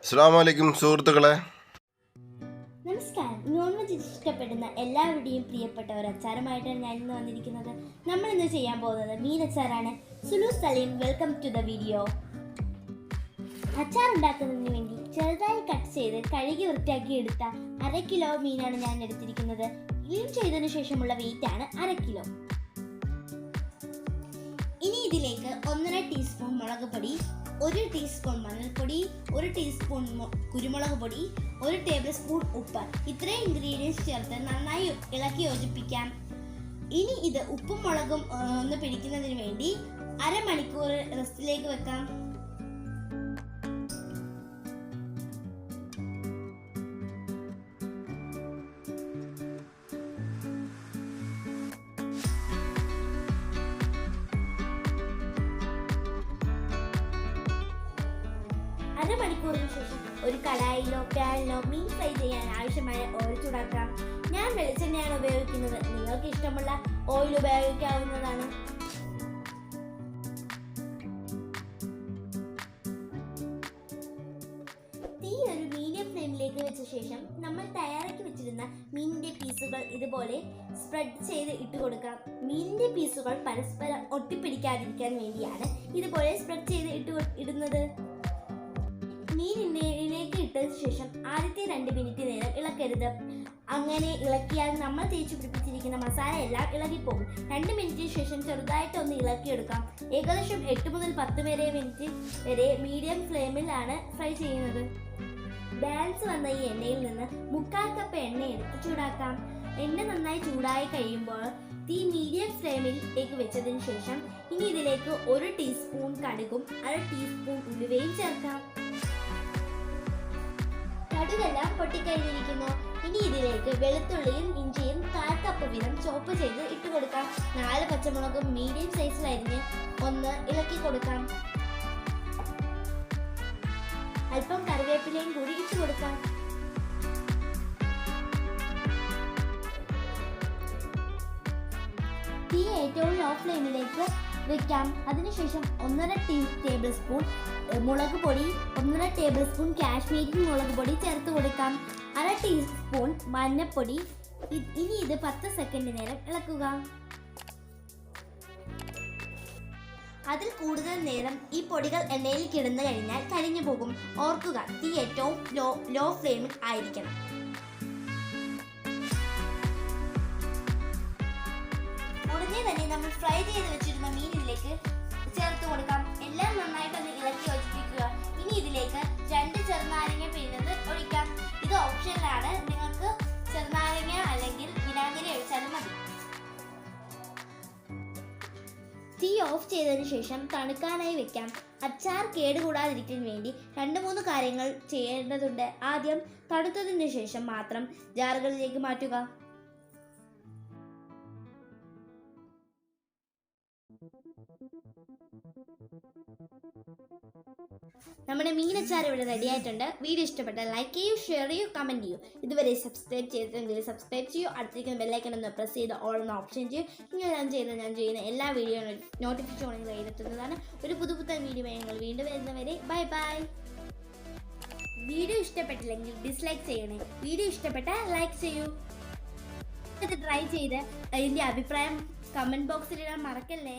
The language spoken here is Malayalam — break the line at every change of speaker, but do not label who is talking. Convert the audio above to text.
അസ്സലാമലൈക്കും സുഹൃത്തുക്കളെ.
നമസ്കാരം. നോൺ വെജ് ഇഷ്ടപ്പെടുന്ന എല്ലാവരുടെയും പ്രിയപ്പെട്ട ഒരു അച്ചാറുമായിട്ടാണ് ഞാൻ ഇന്ന് വന്നിരിക്കുന്നത്. നമ്മൾ ഇന്ന് ചെയ്യാൻ പോകുന്നത് മീൻ അച്ചാറാണ്. Sulu Saleem, welcome to the video. അച്ചാർ ഉണ്ടാക്കുന്നതിന് വേണ്ടി ചെറുതായി കട്ട് ചെയ്ത് കഴുകി വൃത്തിയാക്കി എടുത്ത 1/2 കിലോ മീനാണ് ഞാൻ എടുത്തിരിക്കുന്നത്. ക്ലീൻ ചെയ്തതിനു ശേഷമുള്ള വെയിറ്റ് ആണ് 1/2 കിലോ. ഇനി ഇതിലേക്ക് 1.5 ടീസ്പൂൺ മുളക് പൊടി, 1 ടീസ്പൂൺ മഞ്ഞൾപ്പൊടി, 1 ടീസ്പൂൺ കുരുമുളക് പൊടി, 1 ടേബിൾ സ്പൂൺ ഉപ്പ്, ഇത്രയും ഇൻഗ്രീഡിയൻസ് ചേർത്ത് നന്നായി ഇളക്കി യോജിപ്പിക്കാം. ഇനി ഇത് ഉപ്പും മുളകും ഒന്ന് പിടിക്കുന്നതിന് വേണ്ടി 1/2 മണിക്കൂർ റെസ്റ്റിലേക്ക് വെക്കാം. അരമണിക്കൂറിന് ശേഷം ഒരു കടായിലോ പാനിലോ മീൻ ഫ്രൈ ചെയ്യാൻ ആവശ്യമായ ഓയിൽ ചൂടാക്കാം. ഞാൻ വെളിച്ചെണ്ണയാണ് ഉപയോഗിക്കുന്നത്. നിങ്ങൾക്ക് ഇഷ്ടമുള്ള ഓയിൽ ഉപയോഗിക്കാവുന്നതാണ്. തീ ഒരു മീഡിയം ഫ്ലെയിമിലേക്ക് വെച്ച ശേഷം നമ്മൾ തയ്യാറാക്കി വെച്ചിരുന്ന മീനിന്റെ പീസുകൾ ഇതുപോലെ സ്പ്രെഡ് ചെയ്ത് ഇട്ട് കൊടുക്കാം. മീനിന്റെ പീസുകൾ പരസ്പരം ഒട്ടിപ്പിടിക്കാതിരിക്കാൻ വേണ്ടിയാണ് ഇതുപോലെ സ്പ്രെഡ് ചെയ്ത് ഇടുന്നത്. മീനിലേക്ക് ഇട്ടതിന് ശേഷം ആദ്യത്തെ 2 മിനിറ്റ് നേരം ഇളക്കരുത്. അങ്ങനെ ഇളക്കിയാൽ നമ്മൾ തേച്ച് പിടിപ്പിച്ചിരിക്കുന്ന മസാല എല്ലാം ഇളകിപ്പോകും. 2 മിനിറ്റിന് ശേഷം ചെറുതായിട്ടൊന്ന് ഇളക്കിയെടുക്കാം. ഏകദേശം 8 മുതൽ 10 മിനിറ്റ് വരെ മീഡിയം ഫ്ലെയിമിലാണ് ഫ്രൈ ചെയ്യുന്നത്. ബാലൻസ് വന്ന ഈ എണ്ണയിൽ നിന്ന് 1/4 കപ്പ് എണ്ണ എടുത്ത് ചൂടാക്കാം. എണ്ണ നന്നായി ചൂടായി കഴിയുമ്പോൾ തീ മീഡിയം ഫ്ലെയിമിലേക്ക് വെച്ചതിന് ശേഷം ഇനി ഇതിലേക്ക് 1 ടീസ്പൂൺ കടുകും 1/2 ടീസ്പൂൺ ഉലുവയും ചേർക്കാം. കടുകെല്ലാം പൊട്ടിക്കഴിഞ്ഞിരിക്കുന്നു. ഇനി ഇതിലേക്ക് വെളുത്തുള്ളിയും ഇഞ്ചിയും 1/4 കപ്പ് വീതം ചോപ്പ് ചെയ്ത് ഇട്ട് കൊടുക്കാം. 4 പച്ചമുളകും മീഡിയം സൈസിലരിഞ്ഞ് ഒന്ന് ഇളക്കി കൊടുക്കാം. അല്പം കറിവേപ്പിലയും കൂടി ഇട്ട് കൊടുക്കാം. തീ ഏറ്റവും ലോ ഫ്ലെയിമിലേക്ക് വെക്കാം. അതിനുശേഷം 1.5 ടേബിൾ സ്പൂൺ മുളക് പൊടി, 1.5 ടേബിൾ സ്പൂൺ കാശ്മീരി മുളക് പൊടി ചേർത്ത് കൊടുക്കാം. 1/2 ടീസ്പൂൺ മഞ്ഞൾപ്പൊടി. ഇനി ഇത് 10 സെക്കൻഡ് നേരം ഇളക്കുക. അതിൽ കൂടുതൽ നേരം ഈ പൊടികൾ എണ്ണയിൽ കിടന്നു കഴിഞ്ഞാൽ കരിഞ്ഞു പോകും. ഓർക്കുക, തീ ഏറ്റവും ലോ ഫ്ലെയിമിൽ ആയിരിക്കണം. ഉടനെ തന്നെ നമ്മൾ ഫ്രൈ ചെയ്ത് വെച്ചിരുന്ന മീനിലേക്ക് ചേർത്ത് കൊടുക്കാം. എല്ലാം നന്നായിട്ടൊന്ന് ഇളക്കി യോജിപ്പിക്കുക. ഇനി ഇതിലേക്ക് 2 ചെറുനാരങ്ങ പിഴിഞ്ഞത് ഒഴിക്കാം. ഇത് ഓപ്ഷനിലാണ്. നിങ്ങൾക്ക് ചെറുനാരങ്ങ അല്ലെങ്കിൽ വിനാഗിരി ഒഴിച്ചാലും മതി. തീ ഓഫ് ചെയ്തതിനു ശേഷം തണുക്കാനായി വെക്കാം. അച്ചാർ കേടുകൂടാതിരിക്കാൻ വേണ്ടി 2-3 കാര്യങ്ങൾ ചെയ്യേണ്ടതുണ്ട്. ആദ്യം തണുത്തതിനു ശേഷം മാത്രം ജാറുകളിലേക്ക് മാറ്റുക. നമ്മുടെ മീൻ അച്ചാർ ഇവിടെ റെഡി ആയിട്ടുണ്ട്. വീഡിയോ ഇഷ്ടപ്പെട്ടാൽ ലൈക്ക് ചെയ്യൂ, ഷെയർ ചെയ്യൂ, കമൻറ്റ് ചെയ്യൂ. ഇതുവരെ സബ്സ്ക്രൈബ് ചെയ്തിട്ടുണ്ടെങ്കിൽ സബ്സ്ക്രൈബ് ചെയ്യൂ. അടുത്തിരിക്കുന്ന ബെല്ലൈക്കൺ ഒന്ന് പ്രസ് ചെയ്ത് ഓൾ എന്ന ഓപ്ഷൻ ചെയ്യൂ. ഇങ്ങനെ ഞാൻ ചെയ്യുന്ന എല്ലാ വീഡിയോ നോട്ടിഫിക്കേഷൻ കയ്യിലെത്തുന്നതാണ്. ഒരു പുതുപുത്തൻ വീഡിയോ ഞങ്ങൾ വീണ്ടും വരുന്നവരെ ബൈ ബൈ. വീഡിയോ ഇഷ്ടപ്പെട്ടില്ലെങ്കിൽ ഡിസ്ലൈക്ക് ചെയ്യണേ. വീഡിയോ ഇഷ്ടപ്പെട്ടാൽ ലൈക്ക് ചെയ്യൂ. ഇത് ട്രൈ ചെയ്ത് അതിൻ്റെ അഭിപ്രായം കമൻറ്റ് ബോക്സിൽ ഇടാൻ മറക്കല്ലേ.